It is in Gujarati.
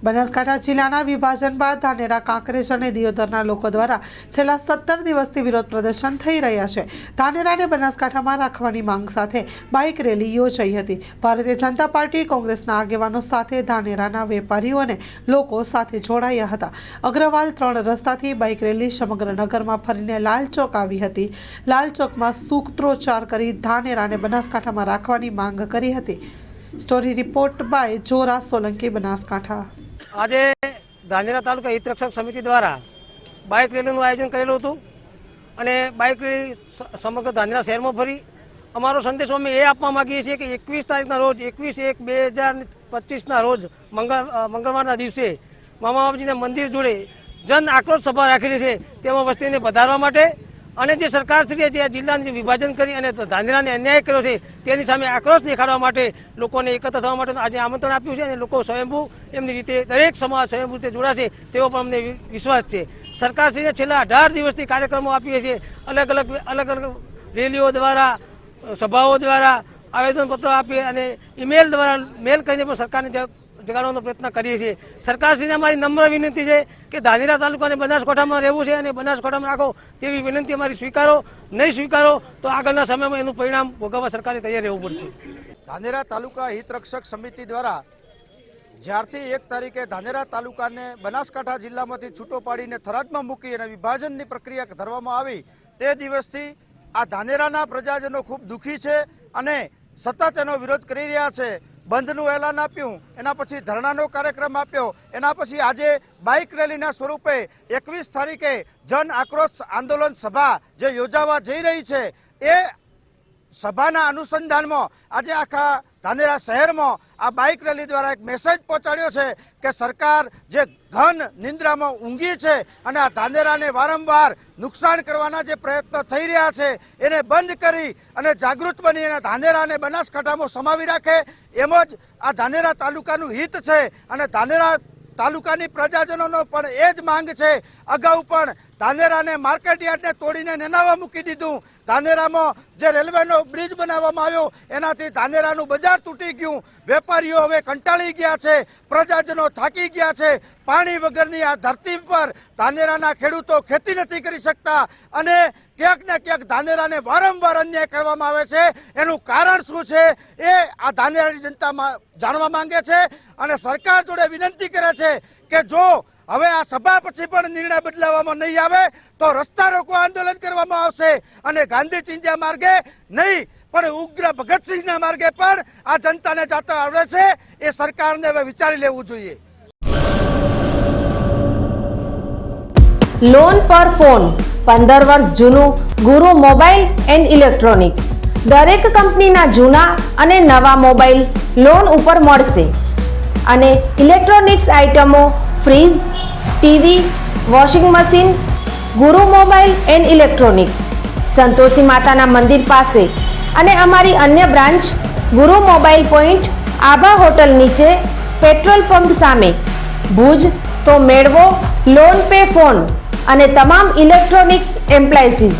બનાસકાંઠા જિલ્લાના વિભાજન બાદ ધાનેરા, કાંકરેજ અને દિયોદરના લોકો દ્વારા છેલ્લા 17 દિવસથી વિરોધ પ્રદર્શન થઈ રહ્યા છે। ધાનેરાને બનાસકાંઠામાં રાખવાની માંગ સાથે બાઇક રેલી યોજાઈ હતી। ભારતીય જનતા પાર્ટી, કોંગ્રેસના આગેવાનો સાથે ધાનેરાના વેપારીઓ અને લોકો સાથે જોડાયા હતા। અગ્રવાલ 3 રસ્તાથી બાઇક રેલી સમગ્ર નગરમાં ફરીને લાલ ચોક આવી હતી। લાલ ચોકમાં સૂત્રોચ્ચાર કરી ધાનેરાને બનાસકાંઠામાં રાખવાની માંગ કરી હતી। Story report by Jora Solanki, Banaskantha. આજે ધાનેરા તાલુકા હિતરક્ષક સમિતિ દ્વારા બાઇક રેલીનું આયોજન કરેલું હતું અને બાઇક રેલી સમગ્ર ધાનેરા શહેરમાં ફરી અમારો સંદેશો અમે એ આપવા માગીએ છીએ કે 21 તારીખના રોજ 21/1/2025ના રોજ મંગળવારના દિવસે મામા બાપજીના મંદિર જોડે જન આક્રોશ સભા રાખેલી છે। તેમાં વસ્તીને પધારવા માટે અને જે સરકારશ્રીએ જે જિલ્લાનું વિભાજન કરી અને ધાનેરાને અન્યાય કર્યો છે તેની સામે આક્રોશ દેખાડવા માટે લોકોને એકત્ર થવા માટે આજે આમંત્રણ આપ્યું છે અને લોકો સ્વયંભૂ એમની રીતે દરેક સમાજ સ્વયંભૂ રીતે જોડાશે તેવો પણ અમને વિશ્વાસ છે। સરકારશ્રીને છેલ્લા 18 દિવસથી કાર્યક્રમો આપીએ છીએ, અલગ અલગ રેલીઓ દ્વારા, સભાઓ દ્વારા, આવેદનપત્રો આપીએ અને ઈમેલ દ્વારા મેલ કરીને પણ સરકારને જગાડવાનો પ્રયત્ન કરીએ છીએ। સરકારશ્રીને અમારી નમ્ર વિનંતી છે કે ધાનેરા તાલુકાને બનાસકાંઠામાં રહેવું છે અને બનાસકાંઠામાં રાખો તેવી વિનંતી અમારી સ્વીકારો। નહીં સ્વીકારો તો આગળના સમયમાં એનું પરિણામ ભોગવવા સરકારે તૈયાર રહેવું પડશે। ધાનેરા તાલુકા હિતરક્ષક સમિતિ દ્વારા જ્યારથી 1 તારીખે ધાનેરા તાલુકાને બનાસકાંઠા જિલ્લામાંથી છૂટો પાડીને થરાદમાં મૂકી અને વિભાજનની પ્રક્રિયા ધરવામાં આવી તે દિવસથી આ ધાનેરાના પ્રજાજનો ખૂબ દુઃખી છે અને સતત એનો વિરોધ કરી રહ્યા છે। બંધનું એલાન આપ્યું, એના પછી ધરણાનો કાર્યક્રમ આપ્યો, એના પછી આજે બાઇક રેલીના સ્વરૂપે 21 તારીખે જન આક્રોશ આંદોલન સભા જે યોજાવા જઈ રહી છે એ સભાના અનુસંધાનમાં આજે આખા ધાનેરા શહેરમાં આ બાઇક રેલી દ્વારા એક મેસેજ પહોંચાડ્યો છે કે સરકાર જે ઘન નિંદ્રામાં ઊંઘી છે અને આ ધાનેરાને વારંવાર નુકસાન કરવાના જે પ્રયત્નો થઈ રહ્યા છે એને બંધ કરી અને જાગૃત બની અને ધાનેરાને બનાસકાંઠામાં સમાવી રાખે એમ જ આ ધાનેરા તાલુકાનું હિત છે અને ધાનેરા તાલુકાની પ્રજાજનોનો પણ એ જ માંગ છે। અગાઉ પણ ધાનેરાને માર્કેટ યાર્ડને તોડીને નેનાવા મૂકી દીધું। ધાનેરામાં જે રેલવેનો બ્રિજ બનાવવામાં આવ્યો એનાથી ધાનેરાનું બજાર તૂટી ગયું। વેપારીઓ હવે કંટાળી ગયા છે, પ્રજાજનો થાકી ગયા છે। પાણી વગરની આ ધરતી પર ધાનેરાના ખેડૂતો ખેતી નથી કરી શકતા અને ક્યાંક ને ક્યાંક ધાનેરાને વારંવાર અન્યાય કરવામાં આવે છે। એનું કારણ શું છે એ આ ધાનેરાની જનતા જાણવા માંગે છે અને સરકાર જોડે વિનંતી કરે છે કે જો હવે આ સભા પછી પણ નિર્ણય બદલાવવામાં નહીં આવે તો રસ્તા રોકો આંદોલન કરવામાં આવશે અને ગાંધી ચિંધ્યા માર્ગે નહીં પણ ઉગ્ર ભગતસિંહના માર્ગે પણ આ જનતાને જાતા આવડે છે। એ સરકારને હવે વિચારી લેવું જોઈએ। લોન પર ફોન 15 વર્ષ જૂનું ગુરુ મોબાઈલ એન્ડ ઇલેક્ટ્રોનિક્સ દરેક કંપનીના જૂના અને નવા મોબાઈલ લોન ઉપર મળશે અને ઇલેક્ટ્રોનિક્સ આઇટમો ફ્રીજ, ટીવી, વોશિંગ મશીન ગુરુ મોબાઈલ એન્ડ ઇલેક્ટ્રોનિક્સ સંતોષી માતાના મંદિર પાસે અને અમારી અન્ય બ્રાન્ચ ગુરુ મોબાઈલ પોઈન્ટ આભા હોટલ નીચે પેટ્રોલ પંપ સામે ભુજ। તો મેળવો લોન પે ફોન અને તમામ ઇલેક્ટ્રોનિક્સ એપ્લાયન્સીસ।